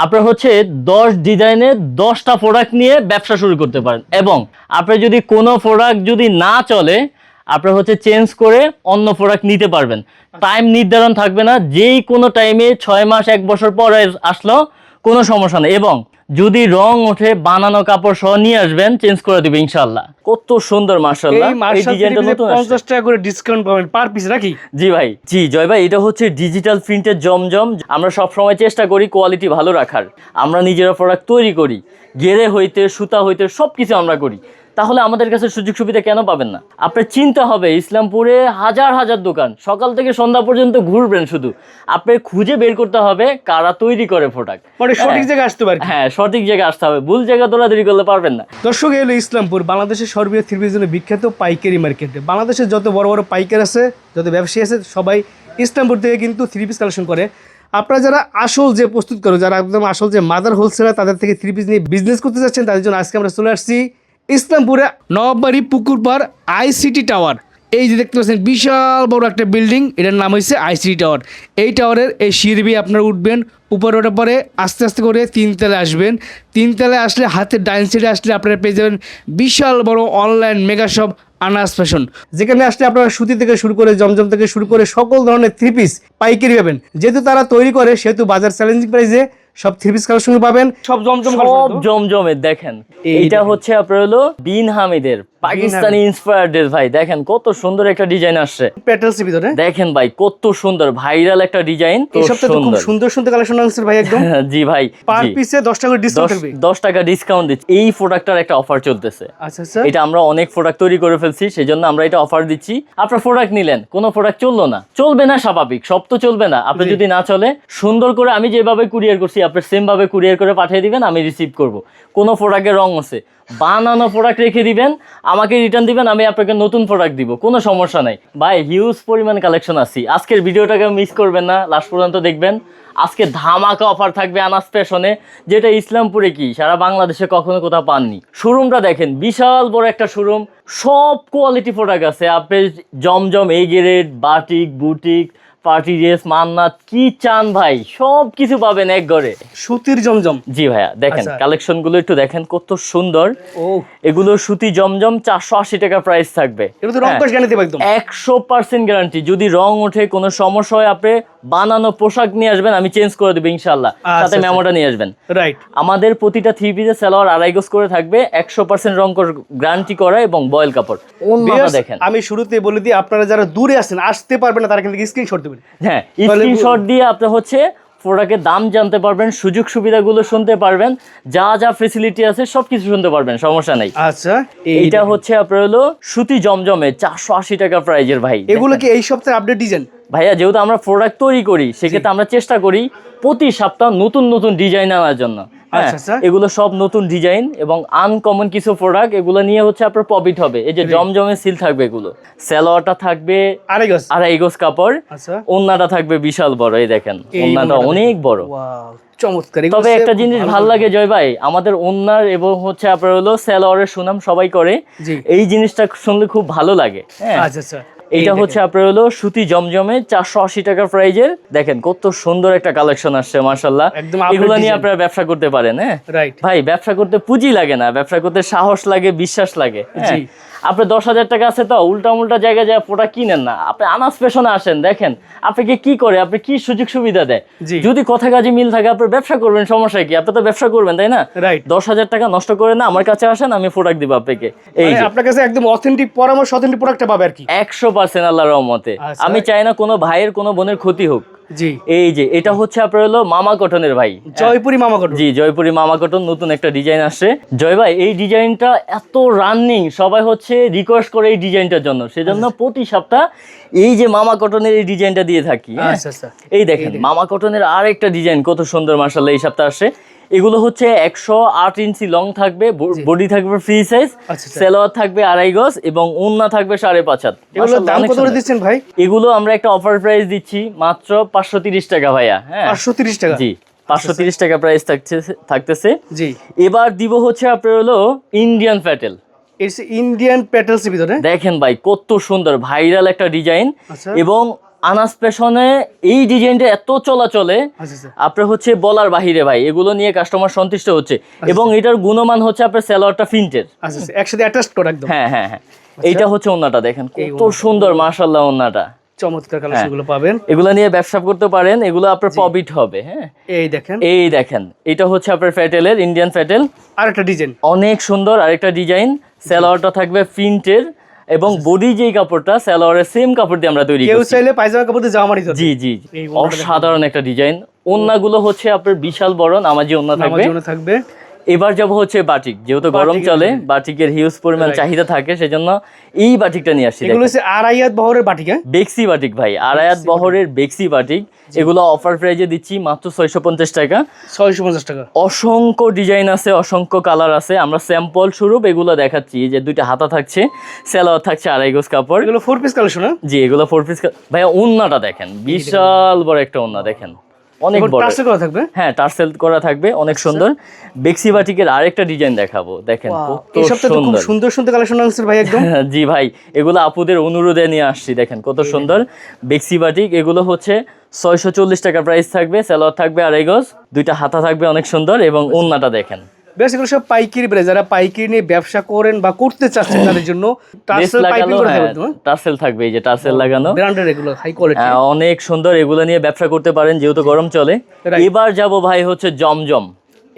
আপনার হচ্ছে 10 ডিজাইনের 10টা প্রোডাক্ট নিয়ে ব্যবসা শুরু করতে পারেন, এবং আপনার যদি কোনো প্রোডাক্ট যদি না চলে আপনার হচ্ছে চেঞ্জ করে অন্য প্রোডাক্ট নিতে পারবেন। টাইম নির্ধারণ থাকবে না, যেই কোনো টাইমে 6 মাস 1 বছর পরে আসলো কোনো সমস্যা নেই, এবং যদি রং ওঠে বানানো কাপড় সহ নিয়ে আসবেন, চেঞ্জ করে দিবে ইনশাআল্লাহ। কত সুন্দর মাশাআল্লাহ। এই ডিজাইনটা নতুন 50 টাকা করে ডিসকাউন্ট পাবেন পার পিস নাকি? জি ভাই, জি জয় ভাই, এটা হচ্ছে ডিজিটাল প্রিন্টের জমজম। আমরা সব সময় চেষ্টা করি কোয়ালিটি ভালো রাখার। আমরা নিজেরা প্রোডাক্ট তৈরি করি, গেরে হইতে সুতা হইতে সবকিছু আমরা করি। তাহলে আমাদের কাছে সুযোগ সুবিধা কেন পাবেন না? আপনার চিন্তা হবে ইসলামপুরে হাজার হাজার দোকান, সকাল থেকে সন্ধ্যা পর্যন্ত ঘুরবেন, শুধু আপনার খুঁজে বের করতে হবে কারা তৈরি করে প্রোডাক্ট। মানে সঠিক জায়গায় আসতে পারে। হ্যাঁ, সঠিক জায়গায় আসতে হবে, ভুল জায়গা দৌড়াদৌড়ি করলে পারবেন না। দর্শক, এই হলো ইসলামপুর, বাংলাদেশের সর্ববৃহৎ থ্রি পিস জন্য বিখ্যাত পাইকারি মার্কেটে। বাংলাদেশের যত বড় বড় পাইকার আছে, যত ব্যবসায়ী আছে, সবাই ইসলামপুর থেকে কিন্তু থ্রি পিস কালেকশন করে। আপনারা যারা আসল যে প্রস্তুত করো, যারা একদম আসল যে মাদার হোলসেলার, তাদের থেকে থ্রি পিস নিয়ে বিজনেস করতে যাচ্ছেন, তাদের জন্য আজকে আমরা চলে আসছি ইসলামপুরে নবাববাড়ি পুকুরপাড় আইসিটি টাওয়ার। এই যে দেখতে পাচ্ছেন বিশাল বড় একটা বিল্ডিং, এটার নাম হচ্ছে আইসিটি টাওয়ার। এই টাওয়ারের এই সিঁড়ি বেয়ে আপনারা উঠবেন, উপরে ওঠার পরে আস্তে আস্তে করে 3 তলায় আসবেন। 3 তলায় আসলে হাতের ডাইন সাইডে আসলে আপনারা পেয়ে যাবেন বিশাল বড় online mega shop Anas fashion, যেখানে আসলে আপনারা সুতি থেকে শুরু করে জমজম থেকে শুরু করে সকল ধরনের থ্রি পিস পাইকারি পাবেন। যেহেতু তারা তৈরি করে, সেহেতু বাজার চ্যালেঞ্জিং প্রাইসে সব থ্রি পিস কালেকশন পাবেন। সব জমজম, সব জমজমের। দেখেন এইটা হচ্ছে আপনার হলো বিন হামিদের পাকিস্তানি ইন্সপায়ার্ড ড্রেস। ভাই দেখেন কত সুন্দর একটা ডিজাইন আসছে প্যাটেলসের ভিতরে। দেখেন ভাই কত সুন্দর ভাইরাল একটা ডিজাইন। এই সপ্তাহে খুব সুন্দর সুন্দর কালেকশন আনছে ভাই একদম। জি ভাই, পার পিসে 10 টাকা ডিসকাউন্ট থাকবে। 10 টাকা ডিসকাউন্ট দিচ্ছি। এই প্রোডাক্টটার একটা অফার চলতেছে। আচ্ছা আচ্ছা, এটা আমরা অনেক প্রোডাক্ট তৈরি করে ফেলছি, সেজন্য আমরা এটা অফার দিচ্ছি। আপনার প্রোডাক্ট নিলেন, কোনো প্রোডাক্ট চললো না, চলবে না, স্বাভাবিক, সব তো চলবে না। আপনি যদি না চলে, সুন্দর করে আমি যেভাবে কুরিয়ার করছি আপনি সেম ভাবে কুরিয়ার করে পাঠিয়ে দিবেন, আমি রিসিভ করব। কোনো প্রোডাক্টের রং আছে, বানানো প্রোডাক্ট রেখে দিবেন, আমাকে রিটার্ন দিবেন, আমি আপনাকে নতুন প্রোডাক্ট দিব, কোনো সমস্যা নাই ভাই। হিউজ পরিমাণ কালেকশন আছে। আজকের ভিডিওটাকে মিস করবেন না, লাস্ট পর্যন্ত দেখবেন। আজকে ধামাকা অফার থাকবে আনাস ফ্যাশনে, যেটা ইসলামপুরে কি সারা বাংলাদেশে কখনো কোথাও পাননি। শোরুমটা দেখেন, বিশাল বড় একটা শোরুম, সব কোয়ালিটি প্রোডাক্ট আছে। আপনি Zamzam, A grade, batik, boutique, party dress, Mannat, কি চান ভাই সব কিছু পাবেন এক ঘরে। সুতির জমজম। জি ভাইয়া, দেখেন কালেকশন গুলো একটু দেখেন কত সুন্দর। ও, এগুলো সুতি জমজম 480 টাকা প্রাইস থাকবে। এটা তো রং কস গ্যারান্টি একদম 100% গ্যারান্টি। যদি রং ওঠে, কোনো সমস্যা হয়, আপনি বানানো পোশাক নিয়ে আসবেন, আমি চেঞ্জ করে দেব ইনশাআল্লাহ। সাথে মেমোটা নিয়ে আসবেন। রাইট। আমাদের প্রতিটা থ্রি পিসের সালোয়ার 2.5 গজ করে থাকবে, 100% রং গ্যারান্টি করা, এবং বয়েল কাপড়। ওন্নাটা দেখেন। আমি শুরুতেই বলে দিই, আপনারা যারা দূরে আছেন, আসতে পারবেন না, তারা কিন্তু স্ক্রিনশট দিবেন। হ্যাঁ, স্ক্রিনশট দিয়ে আপনি হচ্ছে প্রোডাক্টের দাম জানতে পারবেন, সুযোগ সুবিধাগুলো শুনতে পারবেন, যা যা ফেসিলিটি আছে সবকিছু শুনতে পারবেন, সমস্যা নেই। আচ্ছা, এইটা হচ্ছে আপনার হলো সুতি জমজমে 480 টাকা প্রাইজের ভাই। এগুলো কি এই সপ্তাহে আপডেট ডিজাইন? ভাইয়া যেহেতু আমরা প্রোডাক্ট তৈরি করি, সেক্ষেত্রে আমরা চেষ্টা করি প্রতি সপ্তাহ নতুন নতুন ডিজাইন আনার জন্য। এগুলো সব নতুন ডিজাইন এবং আনকমন কিছু প্রোডাক্ট, এগুলো নিয়ে হচ্ছে আপনার প্রফিট হবে। এই যে জমজমে সিল থাকবে, এগুলো সালোয়ারটা থাকবে 2.5 গজ কাপড়, ওন্নাটা থাকবে বিশাল বড়। এই দেখেন ওন্নাটা অনেক বড়, চমৎকার। তবে একটা জিনিস ভালো লাগে জয় ভাই, আমাদের ওন্নার এবং হচ্ছে আপনার হলো সালোয়ারের সুনাম সবাই করে, এই জিনিসটা শুনলে খুব ভালো লাগে। হ্যাঁ, আচ্ছা আচ্ছা। এটা হচ্ছে আপনার হলো সুতি জমজমে 480 টাকা প্রাইজের। দেখেন কত সুন্দর একটা কালেকশন আসছে, মাশাআল্লাহ। এগুলো নিয়ে আপনারা ব্যবসা করতে পারেন। হ্যাঁ ভাই, ব্যবসা করতে পুঁজি লাগে না, ব্যবসা করতে সাহস লাগে, বিশ্বাস লাগে। আপনি 10,000 টাকা আছে তো উল্টা জায়গায় যায় প্রোডাক্ট কিনেন না, আপনি আনাস ফ্যাশনে আসেন, দেখেন আপনাকে কি করে, আপনি কি সুযোগ সুবিধা দেয়। যদি কথা কাজে মিল থাকে, আপনি ব্যবসা করবেন, সমস্যা কি? আপনি তো ব্যবসা করবেন, তাই না? 10,000 টাকা নষ্ট করে না, আমার কাছে আসেন, আমি প্রোডাক্ট দিব আপনাকে। এই যে আপনার কাছে একদম অথেন্টিক পরামর্শ, অথেন্টিক প্রোডাক্টটা পাবে আর কি 100% আল্লাহর রহমতে। আমি চাই না কোনো ভাইয়ের কোনো বোনের ক্ষতি হোক। জি, এই যে এটা হচ্ছে আপনার হলো মামা কটনের ভাই, জয়পুরি মামা কটন। জি, জয়পুরি মামা কটন, নতুন একটা ডিজাইন আসছে। জয় ভাই, এই ডিজাইনটা এত রানিং, সবাই হচ্ছে রিকোয়েস্ট করে এই ডিজাইনটার জন্য, সেজন্য প্রতি সপ্তাহ এই যে মামা কটনের এই ডিজাইনটা দিয়ে থাকি। এই দেখেন মামা কটনের আর একটা ডিজাইন কত সুন্দর, মাশাআল্লাহ, এই সপ্তাহ আসছে। এগুলো হচ্ছে 108 ইঞ্চি লং থাকবে, বডি থাকবে ফ্রি সাইজ, সালোয়ার থাকবে 2.5 গজ এবং ওন্না থাকবে 5.5 হাত। এগুলো দাম কত করে দিচ্ছেন ভাই? এগুলো আমরা একটা অফার প্রাইস দিচ্ছি মাত্র 530 টাকা ভাইয়া। হ্যাঁ, 530 টাকা। জি, 530 টাকা প্রাইস থাকতেছে। জি, এবার দিব হচ্ছে আপনার হলো ইন্ডিয়ান প্যাটেল। ইন্ডিয়ান প্যাটেলসের ভিতরে দেখেন ভাই কত সুন্দর ভাইরাল একটা ডিজাইন, এবং আনাস ফ্যাশনে এই ডিজাইনটা এত চলাচলে আচ্ছা আচ্ছা আপনার হচ্ছে বলার বাহিরে ভাই, এগুলো নিয়ে কাস্টমার সন্তুষ্ট হচ্ছে এবং এটার গুণমান হচ্ছে আপনার সালোয়ারটা প্রিন্টের। আচ্ছা আচ্ছা, একসাথে অ্যাটাচ করে একদম। হ্যাঁ হ্যাঁ হ্যাঁ, এইটা হচ্ছে ওন্নাটা দেখেন কত সুন্দর, মাশাআল্লাহ ওন্নাটা চমৎকার কালেকশন গুলো পাবেন। এগুলো নিয়ে ব্যবসা করতে পারেন, এগুলো আপনার প্রফিট হবে। হ্যাঁ এই দেখেন, এই দেখেন, এটা হচ্ছে আপনার ফ্যাটেলের ইন্ডিয়ান ফ্যাটেল, আরেকটা ডিজাইন অনেক সুন্দর আরেকটা ডিজাইন। সালোয়ারটা থাকবে প্রিন্টের এবং বডি যেই কাপড়টা সালোয়ারের সেম কাপড় দিয়ে আমরা তৈরি কেউ করছি। চাইলে পায়জামা কাপড় দিয়ে জামা মারি ধরবে। জি জি জি। এই ওন্নাটা অসাধারণ একটা ডিজাইন। ওন্নাগুলো হচ্ছে আপনার বিশাল বড় নামাজি ওন্না আমার থাকবে। জন্য থাকবে। এবার যাব হচ্ছে বাটিক, যেহেতু গরম বাটিকের চলে, ডিজাইন। বাটিকের হিউজ পরিমাণ চাহিদা থাকে, সেজন্য এই বাটিকটা নিয়ে আসছি। এগুলো হচ্ছে আড়াইয়াত বহরের বাটিক। হ্যাঁ, বেক্সি বাটিক ভাই, আড়ায়াত বহরের বেক্সি বাটিক। এগুলো অফার প্রাইজে দিচ্ছি মাত্র 650 টাকা। 650 টাকা। অসংখ্য ডিজাইন আছে, অসংখ্য কালার আছে। আমরা স্যাম্পল স্বরূপ এগুলো দেখাচ্ছি। এই যে দুইটা হাতা থাকছে, সালোয়ার থাকছে আড়াই গজ কাপড়। এগুলো 4 পিস কালেকশন। হ্যাঁ, জি, এগুলো 4 পিস। ভাইয়া ওন্নাটা দেখেন, বিশাল বড় একটা ওন্না দেখেন, অনেক বড়। টার্সেল করা থাকবে। হ্যাঁ, টার্সেল করা থাকবে, অনেক সুন্দর। বেক্সি বাটিকের আরেকটা ডিজাইন দেখাবো, দেখেন কত এই সপ্তাহে তো খুব সুন্দর। সুন্দর সুন্দর কালেকশন আনছে ভাই একদম। জি ভাই, এগুলো আপুদের অনুরোধে নিয়ে আসছি, দেখেন কত সুন্দর বেক্সি বাটিক। এগুলো হচ্ছে 640 টাকা প্রাইস থাকবে, সালোয়ার থাকবে আড়াই গজ, দুইটা হাতা থাকবে, অনেক সুন্দর এবং ওন্নাটা দেখেন। বেশ, এগুলো সব পাইকারি প্রাইস। যারা পাইকারি নিয়ে ব্যবসা করেন বা করতে চাচ্ছেন তাদের জন্য লেস টার্সেল পাইপিং লাগানো, করে হ্যাঁ, দেবেন। টার্সেল থাকবে, এই যে টার্সেল লাগানো, ব্র্যান্ডের এগুলো হাই কোয়ালিটি। অনেক সুন্দর। এগুলো নিয়ে ব্যবসা করতে পারেন যেহেতু গরম চলে। Right. এবার যাব ভাই হচ্ছে জমজম।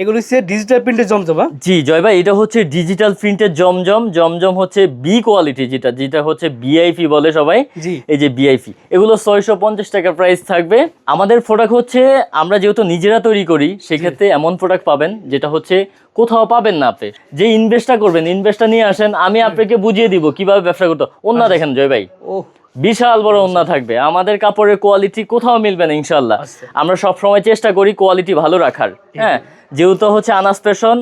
এগুলো হচ্ছে ডিজিটাল প্রিন্টের জমজমা। জি জয় ভাই, এটা হচ্ছে ডিজিটাল প্রিন্টের জমজম। জমজম হচ্ছে বি কোয়ালিটি, যেটা হচ্ছে বিআইপি বলে সবাই। জি, এই যে বিআইপি, এগুলো 650 টাকা প্রাইস থাকবে। আমাদের প্রোডাক্ট হচ্ছে, আমরা যেহেতু নিজেরা তৈরি করি, সেক্ষেত্রে এমন প্রোডাক্ট পাবেন যেটা হচ্ছে কোথাও পাবেন না। আপনি যে ইনভেস্টটা করবেন, ইনভেস্টটা নিয়ে আসেন, আমি আপনাকে বুঝিয়ে দিব কিভাবে ব্যবসা করতে। ওন্না দেখেন জয় ভাই, ও বিশাল বড় ওন্না থাকবে। আমাদের কাপড়ের কোয়ালিটি কোথাও মিলবে না ইনশাল্লাহ। আচ্ছা। আমরা সব সময় চেষ্টা করি কোয়ালিটি ভালো রাখার। হ্যাঁ, যেহেতু হচ্ছে আনাস ফ্যাশন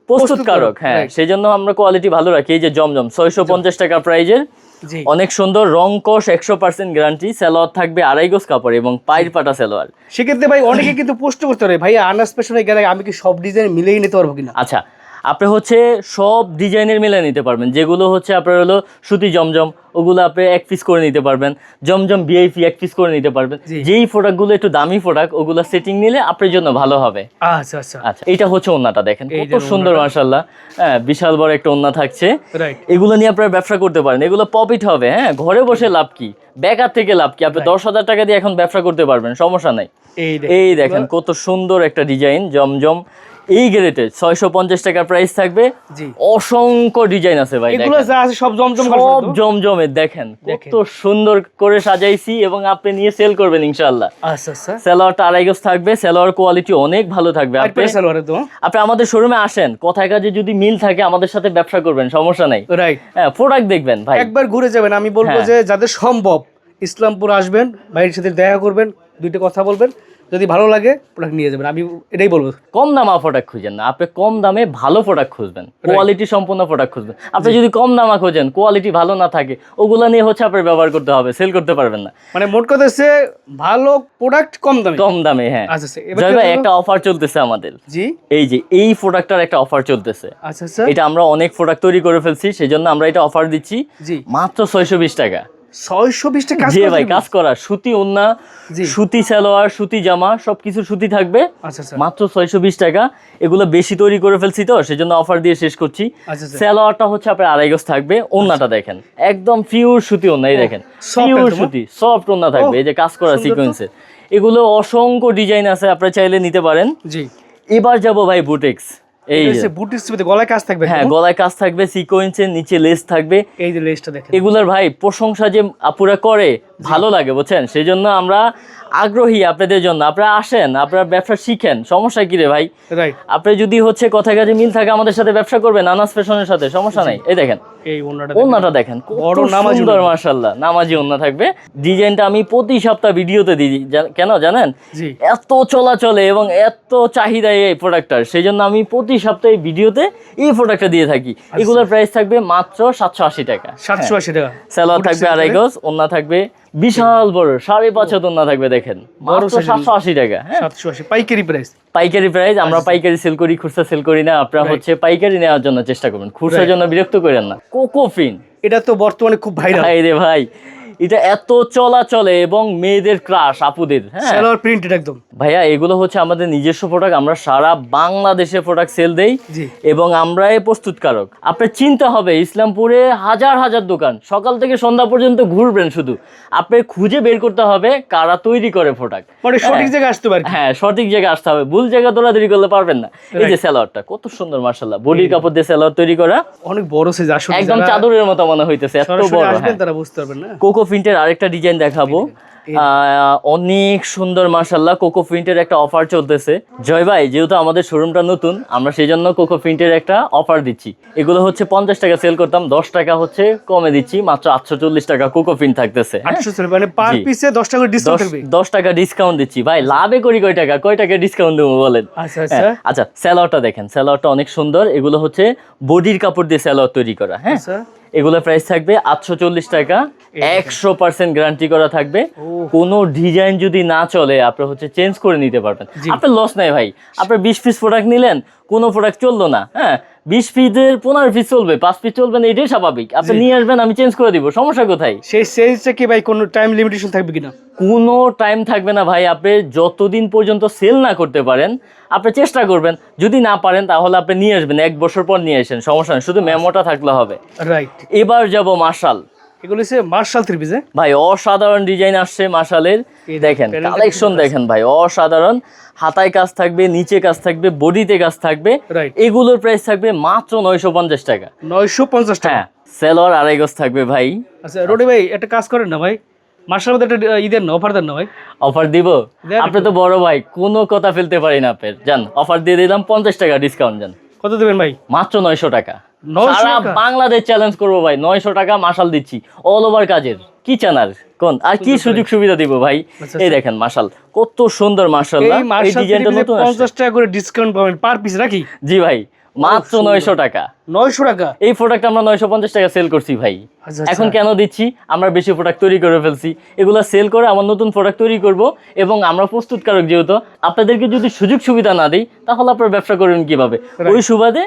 প্রস্তুতকারক, হ্যাঁ, right. সেই জন্য আমরা কোয়ালিটি ভালো রাখি। এই যে জমজম 650 টাকা প্রাইজের, জি, অনেক সুন্দর, রং কষ 100% গ্যারান্টি। সালোয়ার থাকবে আড়াই গজ কাপড় এবং পায়ের পাটা সালোয়ার। সেক্ষেত্রে ভাই অনেকে কিন্তু পোস্ট করতে পারে, ভাই আনাস পেশনে গেলে আমি কি সব ডিজাইন মিলেই নিতে পারবো কিনা? আচ্ছা, আপনি হচ্ছে সব ডিজাইনের মিলে নিতে পারবেন। যেগুলো হচ্ছে আপনার হলো সুতি জমজম, ওগুলো আপনি এক পিস করে নিতে পারবেন। জমজম বিআইপি এক পিস করে নিতে পারবেন। জি। যেই প্রোডাক্টগুলো একটু দামি প্রোডাক্ট, ওগুলো সেটিং নিলে আপনার জন্য ভালো হবে। আচ্ছা আচ্ছা, আচ্ছা, এটা হচ্ছে ওন্নাটা দেখেন এই কত যে সুন্দর, ওন্নাটা। মাশাআল্লাহ। হ্যাঁ, বিশাল বড় একটা ওন্না থাকছে। রাইট। এগুলো নিয়ে আপনারা ব্যবসা করতে পারেন, এগুলো প্রফিট হবে। হ্যাঁ, ঘরে বসে লাভ কি, বেকার থেকে লাভ কি। আপনি 10,000 টাকা দিয়ে এখন ব্যবসা করতে পারবেন, সমস্যা নাই। এই দেখেন কত সুন্দর একটা ডিজাইন জমজম। এই গ্রেটে 650 টাকা প্রাইস থাকবে। জি, অসংখ্য ডিজাইন আছে ভাই, এগুলো দেখেন। যা আছে সব জমজম সব কালেকশন তো? জমজমের দেখেন দেখেন। কত সুন্দর করে সাজাইছি এবং আপনি নিয়ে সেল করবেন ইনশাআল্লাহ। আচ্ছা আচ্ছা, সালোয়ারটা আড়াই গজ থাকবে, সালোয়ার কোয়ালিটি অনেক ভালো থাকবে। পাইপ আপনি সালোয়ারে তো। আপনি আমাদের শোরুমে আসেন, কথায় কাজে যদি মিল থাকে আমাদের সাথে ব্যবসা করবেন, সমস্যা নাই। রাইট, হ্যাঁ, প্রোডাক্ট দেখবেন ভাই। একবার ঘুরে যাবেন। আমি বলবো হ্যাঁ। যে যাদের সম্ভব ইসলামপুর আসবেন, ভাইয়ের সাথে দেখা করবেন, দুইটা কথা বলবেন, যদি ভালো লাগে প্রোডাক্ট নিয়ে যাবেন। আমি এটাই বলবো। কম দামা প্রোডাক্ট খুঁজেন না, আপনি কম দামে ভালো প্রোডাক্ট খুঁজবেন, কোয়ালিটি সম্পন্ন প্রোডাক্ট খুঁজবেন। আপনি যদি কম দামা খোঁজেন, কোয়ালিটি ভালো না থাকে, ওগুলা নিয়ে হচ্ছে আপনার ব্যবহার করতে হবে, সেল করতে পারবেন না। মানে মোট কথা হচ্ছে ভালো প্রোডাক্ট কম দামে। কম দামে, হ্যাঁ। আচ্ছা আচ্ছা, এবার জয় কি ভাই, হলো? একটা অফার চলতেছে আমাদের। জি, এই যে এই প্রোডাক্টটার একটা অফার চলতেছে। আচ্ছা আচ্ছা, এটা আমরা অনেক প্রোডাক্ট তৈরি করে ফেলছি, সেজন্য আমরা এটা অফার দিচ্ছি জি, মাত্র 620 টাকা। 620 টাকা কাজ জি করে ভাই, দিবেন? কাজ করা সুতি ওন্না, জি, সুতি সালোয়ার, সুতি জামা, সবকিছু সুতি থাকবে। আচ্ছা আচ্ছা, মাত্র 620 টাকা। এগুলো বেশি তৈরি করে ফেলছি তো, সেজন্য অফার দিয়ে শেষ করছি। আচ্ছা আচ্ছা, সালোয়ারটা হচ্ছে আপনার আড়াই গজ থাকবে। ওন্নাটা দেখেন একদম পিওর সুতি ওন্না, এই দেখেন soft পিওর একদম, সুতি সফট ওন্না থাকবে। এই যে কাজ করা সুন্দর তো। সিকোয়েন্সের, এগুলো অসংখ্য ডিজাইন আছে, আপনারা চাইলে নিতে পারেন। জি। এবার যাব ভাই বুটেক্স। এই এটা যে হচ্ছে বুটিক্স, গলায় কাজ থাকবে। হ্যাঁ, গলায় কাজ থাকবে, সিকোয়েন্সের নিচে লেস থাকবে। এই যে লেসটা দেখেন, এগুলার ভাই প্রশংসা যে আপুরা করে, ভালো লাগে বুঝছেন, সেই জন্য আমরা আগ্রহী আপনাদের জন্য। আপনারা আসেন, আপনারা ব্যবসা শিখেন, সমস্যা কি রে ভাই। রাইট। আপনি যদি হচ্ছে কথা কাজে মিল থাকে, আমাদের সাথে ব্যবসা করবেন আনাস ফ্যাশনের সাথে, সমস্যা নাই। এই দেখেন এই ওন্নাটা ওন্নাটা দেখেন বড় কত নামাজি সুন্দর, ওন্না। মাশাআল্লাহ, নামাজি ওন্না থাকবে। ডিজাইনটা আমি প্রতি সপ্তাহ ভিডিওতে দিই, কেন জানেন? জি, এত চলাচলে এবং এত চাহিদা এই প্রোডাক্টটার, সেই জন্য আমি প্রতি সপ্তাহে ভিডিওতে এই প্রোডাক্টটা দিয়ে থাকি। এগুলোর প্রাইস থাকবে মাত্র 780 টাকা। 780 টাকা। সালোয়ার থাকবে আড়াই গজ, ওন্না থাকবে বিশাল বড় 5.5 হাত ওন্না থাকবে, দেখেন মাত্র size এর। 780 টাকা। হ্যাঁ, 780 পাইকারি প্রাইস। পাইকারি প্রাইস। আমরা পাইকারি সেল করি, খুচরা সেল করি না। আপনারা Right. হচ্ছে পাইকারি নেওয়ার জন্য চেষ্টা করবেন, খুচরার Right. জন্য বিরক্ত করেন না। কোকোফিন, এটা তো বর্তমানে খুব ভাইরাল। ভাই রে ভাই, এটা এত চলাচলে এবং মেয়েদের ক্রাশ আপুদের, হ্যাঁ সালোয়ার প্রিন্টেড একদম। ভাইয়া এগুলো হচ্ছে আমাদের নিজস্ব প্রোডাক্ট, আমরা সারা বাংলাদেশে প্রোডাক্ট সেল দেই জি। এবং আমরাই প্রস্তুতকারক। আপনার চিন্তা হবে ইসলামপুরে হাজার হাজার দোকান, সকাল থেকে সন্ধ্যা পর্যন্ত ঘুরবেন, শুধু আপনার খুঁজে বের করতে হবে কারা তৈরি করে প্রোডাক্ট, মানে সঠিক জায়গায় আসতে পারে। হ্যাঁ সঠিক জায়গায় আসতে হবে, ভুল জায়গা দৌড়াদৌড়ি করলে পারবেন না। এই যে সালোয়ারটা কত সুন্দর মাশাআল্লাহ, বডির কাপড় দিয়ে সালোয়ার তৈরি করা, অনেক বড় সাইজ, আসলে একদম চাদরের মতো মনে হইতেছে, এত সরাসরি বড়। আসবেন হ্যাঁ তারা বুঝতে পারবেন না। কোকো প্রিন্টের আরেকটা ডিজাইন দেখাবো, অনেক সুন্দর মাশাআল্লাহ। কোকো প্রিন্টের একটা অফার চলতেছে জয় ভাই, যেহেতু আমাদের শোরুমটা নতুন, আমরা সেই জন্য কোকো প্রিন্টের একটা অফার দিচ্ছি। এগুলো হচ্ছে 50 টাকা সেল করতাম, 10 টাকা হচ্ছে কমে দিচ্ছি, মাত্র 840 টাকা কোকো প্রিন্ট থাকতেছে। 800 মানে পার জি। পিসে 10 টাকা ডিসকাউন্ট থাকবে। 10 টাকা ডিসকাউন্ট দিচ্ছি ভাই, লাভে করি কয় টাকা ডিসকাউন্ট দেবো বলেন? আচ্ছা আচ্ছা হ্যাঁ, আচ্ছা সালোয়ারটা দেখেন, সালোয়ারটা অনেক সুন্দর, এগুলো হচ্ছে বডির কাপড় দিয়ে সালোয়ার তৈরি করা। হ্যাঁ আচ্ছা। এগুলো প্রাইস থাকবে 840 টাকা, 100% গ্যারান্টি করা থাকবে। কোনো ডিজাইন যদি না চলে আপনি হচ্ছে চেঞ্জ করে নিতে পারবেন, আপনার লস নাই ভাই। আপনি 20 পিস প্রোডাক্ট নিলেন, কোনো প্রোডাক্ট চললো না, হ্যাঁ 20 পিসের 15 পিস চলবে, 5 পিস চলবে না, এটাই স্বাভাবিক। আপনি নিয়ে আসবেন, আমি চেঞ্জ করে দিব, সমস্যা কোথায়? সেই সেলসটা কি ভাই কোনো টাইম লিমিটেশন থাকবে কিনা? কোনো টাইম থাকবে না ভাই, আপনি যতদিন পর্যন্ত সেল না করতে পারেন আপনি চেষ্টা করবেন, যদি না পারেন তাহলে আপনি নিয়ে আসবেন, 1 বছর পর নিয়ে আসেন, সমস্যা নেই, শুধু মেমোটা থাকলে হবে। রাইট। এবার যাব মার্শাল। এগুলো হচ্ছে মার্শাল থ্রি পিস। ভাই অসাধারণ ডিজাইন আসছে মার্শালের, দেখেন কালেকশন দেখেন ভাই, অসাধারণ। হাতায় কাজ থাকবে, নিচে কাজ থাকবে, বডিতে কাজ থাকবে। Right. এগুলোর প্রাইস থাকবে মাত্র 950 টাকা। 950 টাকা। হ্যাঁ সেলর আড়াই গজ থাকবে ভাই। আচ্ছা রোডে ভাই একটা কাজ করেন না ভাই, মার্শাল মধ্যে একটা ঈদের না অফার দেন না ভাই? অফার দিব? দেন আপনি তো বড় ভাই, কোনো কথা ফেলতে পারি না আপনার, জান অফার দিয়ে দিলাম 50 টাকা ডিসকাউন্ট, জান কত দেবেন ভাই? মাত্র 900 টাকা। 900 সারা টাকা? বাংলাদেশ চ্যালেঞ্জ করবো ভাই, 900 টাকা মাশাল দিচ্ছি, অল ওভার কাজের। কি চান আর কোন আর কি সুযোগ সুবিধা দিব ভাই? আচ্ছা, এই দেখেন মাশাল, কত সুন্দর মাশাআল্লাহ। এই এই মার্শাল ডিজাইনটা নতুন আসছে। 50 টাকা করে ডিসকাউন্ট পাবেন পার পিস নাকি? জি ভাই, মাত্র 900 টাকা। 900 টাকা? এই প্রোডাক্ট আমরা 950 টাকা সেল করছি ভাই। আচ্ছা, এখন আচ্ছা। কেন দিচ্ছি? আমরা বেশি প্রোডাক্ট তৈরি করে ফেলছি, এগুলা সেল করে আমার নতুন প্রোডাক্ট তৈরি করব, এবং আমরা প্রস্তুতকারক যেহেতু, আপনাদেরকে যদি সুযোগ সুবিধা না দিই তাহলে আপনারা ব্যবসা করবেন কিভাবে? ওই সুবাদে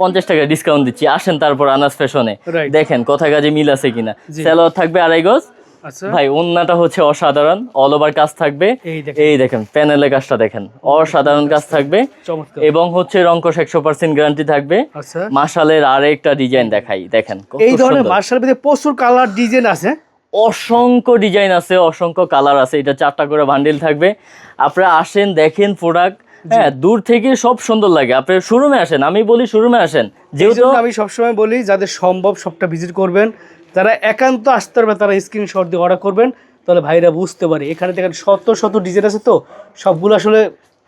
50 টাকা ডিসকাউন্ট দিচ্ছি, আসেন তারপর আনাস ফ্যাশনে Right. দেখেন কথা কাজে মিল আছে কিনা। জি। সালোয়ার থাকবে আড়াই গজ আচ্ছা ভাই, ওন্নাটা হচ্ছে অসাধারণ, অল ওভার কাজ থাকবে। এই দেখেন। এই দেখেন প্যানেলের কাজটা দেখেন, অসাধারণ কাজ থাকবে, চমৎকার। এবং হচ্ছে রংকশ 100% গ্যারান্টি থাকবে। আচ্ছা মাশালের আরেকটা ডিজাইন দেখাই, দেখেন কত এই ধরনের সুন্দর। মার্শাল মধ্যে প্রচুর কালার ডিজাইন আছে। অসংখ্য ডিজাইন আছে, অসংখ্য কালার আছে, এটা 4টা করে বান্ডিল থাকবে। আপনারা আসেন দেখেন প্রোডাক্ট, হ্যাঁ দূর থেকে সব সুন্দর লাগে। আপনি শোরুমে আসেন, আমি বলি শোরুমে আসেন, এই যেহেতু জন্য আমি সবসময় বলি যাদের সম্ভব সবটা ভিজিট করবেন, যারা একান্ত আসতে পারবে তারা স্ক্রিনশট দিয়ে অর্ডার করবেন, তাহলে ভাইরা বুঝতে পারে। এখানে দেখেন শত শত ডিজাইন আছে, তো সবগুলো আসলে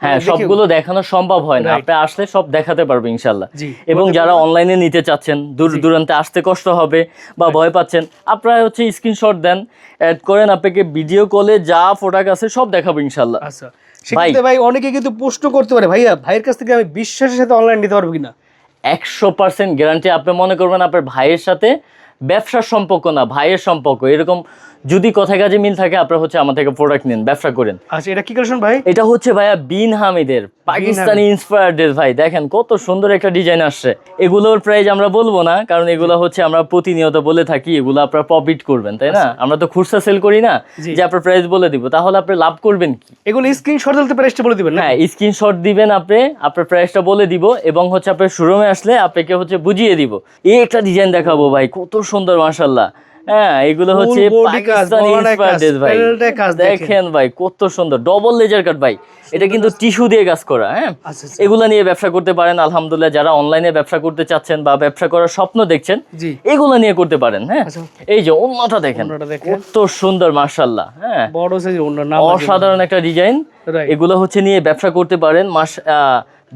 হ্যাঁ দেখে- সবগুলো দেখানো সম্ভব হয় না, Right. আপনি আসলে সব দেখাতে পারবে ইনশাল্লাহ। জি। এবং যারা অনলাইনে নিতে চাচ্ছেন, দূর দূরান্তে আসতে কষ্ট হবে বা ভয় পাচ্ছেন, আপনারা হচ্ছে স্ক্রিনশট দেন, অ্যাড করেন, আপনাকে ভিডিও কলে যা প্রোডাক্ট আছে সব দেখাবো ইনশাল্লাহ। আচ্ছা সেক্ষেত্রে ভাই অনেকে কিন্তু প্রশ্ন করতে পারে, ভাইয়া ভাইয়ের কাছ থেকে আমি বিশ্বাসের সাথে অনলাইন নিতে পারবো কিনা? 100% গ্যারান্টি। আপনি মনে করবেন আপনার ভাইয়ের সাথে ব্যবসার সম্পর্ক না, ভাইয়ের সম্পর্ক, এরকম যদি কথা কাজে মিল থাকে আপনারা হচ্ছে আমার থেকে প্রোডাক্ট নিন, ব্যবসা করেন। আচ্ছা এটা কি কালেকশন ভাই? এটা হচ্ছে ভাইয়া বিন হামিদের পাকিস্তানি ইন্সপায়ার্ড ড্রেস ভাই, দেখেন কত সুন্দর একটা ডিজাইন আসছে। এগুলোর প্রাইস আমরা বলবো না, কারণ এগুলো হচ্ছে আমরা প্রতিনিয়ত বলে থাকি, এগুলো আপনারা প্রফিট করবেন, তাই না? আমরা তো খুচরা সেল করি না জি। যে আপনার প্রাইস বলে দিব, তাহলে আপনি লাভ করবেন কি? এগুলো স্ক্রিনশট দিতে প্রাইসটা বলে দিবেন না? হ্যাঁ স্ক্রিনশট দিবেন, আপনি আপনার প্রাইসটা বলে দিব, এবং হচ্ছে আপনার শোরুমে আসলে আপনাকে হচ্ছে বুঝিয়ে দিব। এই একটা ডিজাইন দেখাবো ভাই, কত সুন্দর মাশাআল্লাহ। হ্যাঁ এগুলো Full হচ্ছে body কাজ, পাকিস্তানি গলায় ইন্সপায়ার্ড কাজ, ড্রেস ভাই, প্যানেলটায় কাজ দেখেন ভাই কত সুন্দর, ডবল লেজার কাট ভাই, এটা কিন্তু টিস্যু দিয়ে কাজ করা। হ্যাঁ আচ্ছা, আচ্ছা। এগুলো নিয়ে ব্যবসা করতে পারেন আলহামদুলিল্লাহ, যারা অনলাইনে ব্যবসা করতে চাচ্ছেন বা ব্যবসা করার স্বপ্ন দেখছেন, জি। এগুলো নিয়ে করতে পারেন। হ্যাঁ আচ্ছা। এই যে ওন্নাটা দেখেন, ওন্নাটা দেখেন। কত সুন্দর মাশাআল্লাহ। হ্যাঁ বড় সাইজের অন্য নাম অসাধারণ একটা ডিজাইন, Right. এগুলো হচ্ছে নিয়ে ব্যবসা করতে পারেন।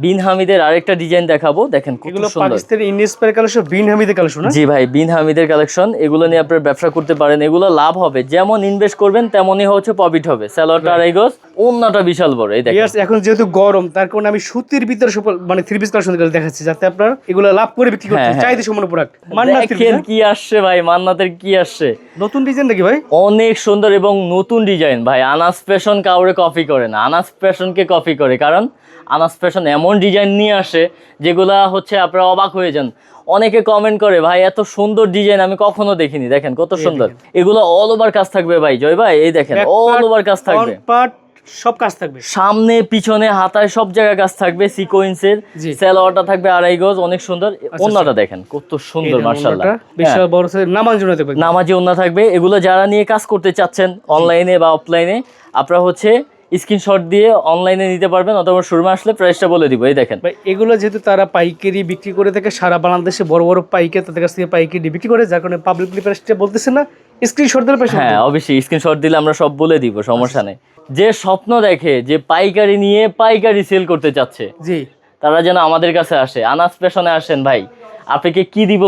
বিন হামিদের আরেকটা ডিজাইন দেখাবো, দেখেন কত এগুলো সুন্দর। পাকিস্তানি ইন্সপায়ার কালেকশন, বিন হামিদের কালেকশন না? জি ভাই, বিন হামিদের কালেকশন, এগুলো নিয়ে আপনার ব্যবসা করতে পারেন, এগুলো লাভ হবে, যেমন ইনভেস্ট করবেন তেমনই হচ্ছে প্রফিট হবে। সালোয়ারটা আড়াই গজ, ওন্নাটা বিশাল বড়, এই দেখেন। Yes, এখন যেহেতু গরম তার কারণে আমি সুতির ভিতরে মানে থ্রি পিস কালেকশন দেখাচ্ছি, যাতে আপনার এগুলো লাভ করে বিক্রি করতে হ্যাঁ, হ্যাঁ। চাহিদা সম্পন্ন প্রোডাক্ট। মান্নাত থ্রি দেখেন কি আসছে ভাই, মান্নাতের কি আসছে, নতুন ডিজাইন নাকি ভাই? অনেক সুন্দর এবং নতুন ডিজাইন ভাই। আনাস ফ্যাশন কাউরে কপি করে না, আনাস ফ্যাশনকে কপি করে, কারণ আনাস ফ্যাশন এমন ডিজাইন নিয়ে আসে যেগুলা হচ্ছে আপনারা অবাক হয়ে যান। অনেকে কমেন্ট করে ভাই এত সুন্দর ডিজাইন আমি কখনো দেখিনি, দেখেন কত সুন্দর। এগুলো অল ওভার কাজ থাকবে ভাই, জয় ভাই এই দেখেন অল ওভার কাজ থাকবে, পার্ট সব কাজ থাকবে, সামনে পিছনে হাতায় সব জায়গায় কাজ থাকবে, সিকোয়েন্সের জি। সালোয়ারটা থাকবে 2.5 গজ, অনেক সুন্দর। ওন্নাটা দেখেন কত সুন্দর মাশাআল্লাহ, বিশাল বড় সাইজের নামাজ জন্য থাকবে, নামাজি ওন্না থাকবে। এগুলো যারা নিয়ে কাজ করতে চাচ্ছেন অনলাইনে বা অফলাইনে, আপনারা হচ্ছে স্ক্রিনশট দিয়ে অনলাইনে নিতে পারবেন, অথবা শোরুমে আসলে প্রাইসটা বলে দিব। এই দেখেন ভাই এগুলো যেহেতু তারা পাইকারি বিক্রি করে থাকে সারা বাংলাদেশে, বড় বড় পাইকারি তাদের কাছ থেকে পাইকারি বিক্রি করে, যার কারণে পাবলিকলি প্রাইসটা বলতেছে না, স্ক্রিনশট দিলে প্রাইস। হ্যাঁ অবশ্যই স্ক্রিনশট দিলে আমরা সব বলে দিব, সমস্যা নেই। যে স্বপ্ন দেখে যে পাইকারি নিয়ে পাইকারি সেল করতে চাচ্ছে, জি তারা যেন আমাদের কাছে আসে, আনাস ফ্যাশনে আসেন ভাই। আপনাকে কি দিব,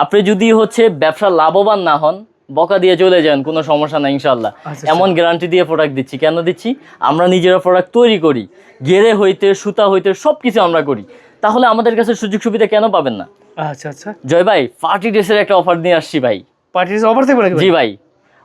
আপনি যদি হচ্ছে ব্যবসা লাভবান না হন বকা দিয়ে চলে যান, কোনো সমস্যা নাই ইনশাল্লাহ। আচ্ছা, এমন গ্যারান্টি দিয়ে প্রোডাক্ট দিচ্ছি। কেন দিচ্ছি, আমরা নিজেরা প্রোডাক্ট তৈরি করি, গেরে হইতে সুতা হইতে সব কিছু আমরা করি, তাহলে আমাদের কাছে সুযোগ সুবিধা কেন পাবেন না? আচ্ছা আচ্ছা, জয় ভাই পার্টি ড্রেসের একটা অফার নিয়ে আসছি ভাই। পার্টির অফার থাকবে নাকি? জি ভাই,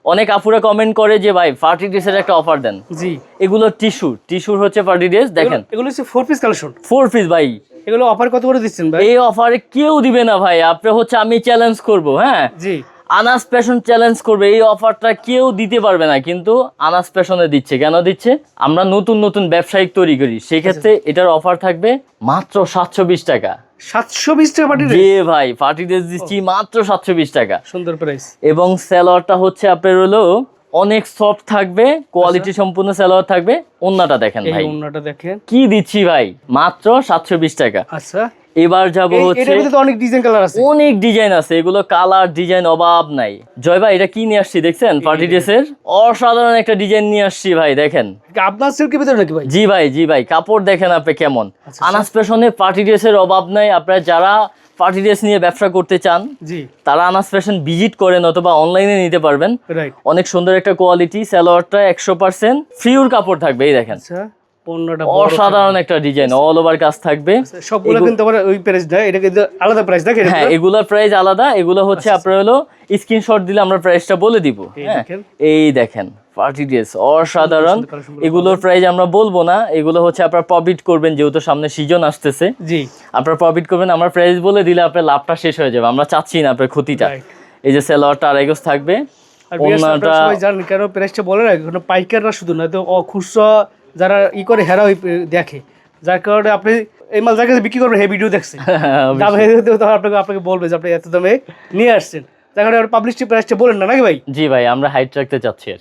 অনেক আপুরা কমেন্ট করে যে ভাই পার্টি ড্রেসের একটা অফার দেন। জি, এগুলো টিস্যুর হচ্ছে পার্টি ড্রেস, দেখেন এগুলো হচ্ছে 4 পিস কালেকশন, 4 পিস ভাই। এগুলো অফার কত করে দিচ্ছেন ভাই? এই অফারে কেউ দিবে না ভাই, আপনি হচ্ছে আমি চ্যালেঞ্জ করব, হ্যাঁ জি, আনাস ফ্যাশন চ্যালেঞ্জ করবে, এই অফারটা কেউ দিতে পারবে না, কিন্তু আনাস ফ্যাশনে দিচ্ছে। কেন দিচ্ছে, আমরা নতুন নতুন ব্যবসায়িক তৈরি করি, সেই ক্ষেত্রে এটার অফার থাকবে মাত্র 720 টাকা। 720 টাকা পার্টি জি ভাই, পার্টি ড্রেস দিচ্ছি মাত্র 720 টাকা। সুন্দর প্রাইস। এবং সালোয়ারটা হচ্ছে আপনার হলো অনেক সফট থাকবে, কোয়ালিটি সম্পূর্ণ সালোয়ার থাকবে। ওন্নাটা দেখেন এই ভাই, ওন্নাটা দেখেন কি দিচ্ছি ভাই, মাত্র 720 টাকা। আচ্ছা, এবার যাবো হচ্ছে, এটার ভিতরে তো অনেক ডিজাইন কালার আছে, অনেক ডিজাইন আছে, এগুলো কালার ডিজাইন অভাব নাই। জয় ভাই এটা কি নিয়ে আসছি দেখছেন, পার্টি ড্রেসের অসাধারণ একটা ডিজাইন নিয়ে আসছি ভাই, দেখেন। আপনার সিল্কের ভিতরে নাকি ভাই? জি ভাই, জি ভাই, কাপড় দেখেন আপনি কেমন। আনাস ফ্যাশনে পার্টি ড্রেসের অভাব নাই। আপনারা যারা পার্টি ড্রেস নিয়ে ব্যবসা করতে চান, জি, তারা আনাস ফ্যাশন ভিজিট করেন অথবা অনলাইনে নিতে পারবেন। রাইট। অনেক সুন্দর একটা কোয়ালিটি, সালোয়ারটা 100% ফ্রিউর কাপড় থাকবে, এই দেখেন আচ্ছা, ওন্নাটা অসাধারণ একটা ডিজাইন, অল ওভার কাজ থাকবে। সবগুলো কিন্তু আবার ওই প্রাইস না, এটা কিন্তু আলাদা প্রাইস দেখেন। হ্যাঁ এগুলোর প্রাইস আলাদা, এগুলো হচ্ছে আপনার হলো স্ক্রিনশট দিলে আমরা প্রাইসটা বলে দিব। হ্যাঁ দেখেন। এই দেখেন পার্টি ড্রেস অসাধারণ, এগুলোর প্রাইস আমরা বলবো না, এগুলো হচ্ছে আপনারা প্রফিট করবেন, যেহেতু সামনে সিজন আসতেছে, জি, আপনারা প্রফিট করবেন। আমরা প্রাইস বলে দিলে আপনার লাভটা শেষ হয়ে যাবে, আমরা চাচ্ছি না আপনার ক্ষতিটা। Right. এই যে সালোয়ারটা 2.5 গজ থাকবে, আর বিয়ার্স আপনারা ওন্নাটা সবাই জানেন কেন প্রাইসটা বলে না, এখন পাইকাররা শুধু না, তো খুচরা যারা করে হেরা ওই দেখে, যার কারণে আপনি এই মাল যার কাছে বিক্রি করবেন হে ভিডিও দেখছে, দাম হে তখন আপনাকে বলবে যে আপনি এত দামে নিয়ে আসছেন, যার কারণে পাবলিশিটি প্রাইসটা বলেন না নাকি ভাই? জি ভাই, আমরা হাইট রাখতে চাচ্ছি আর কি।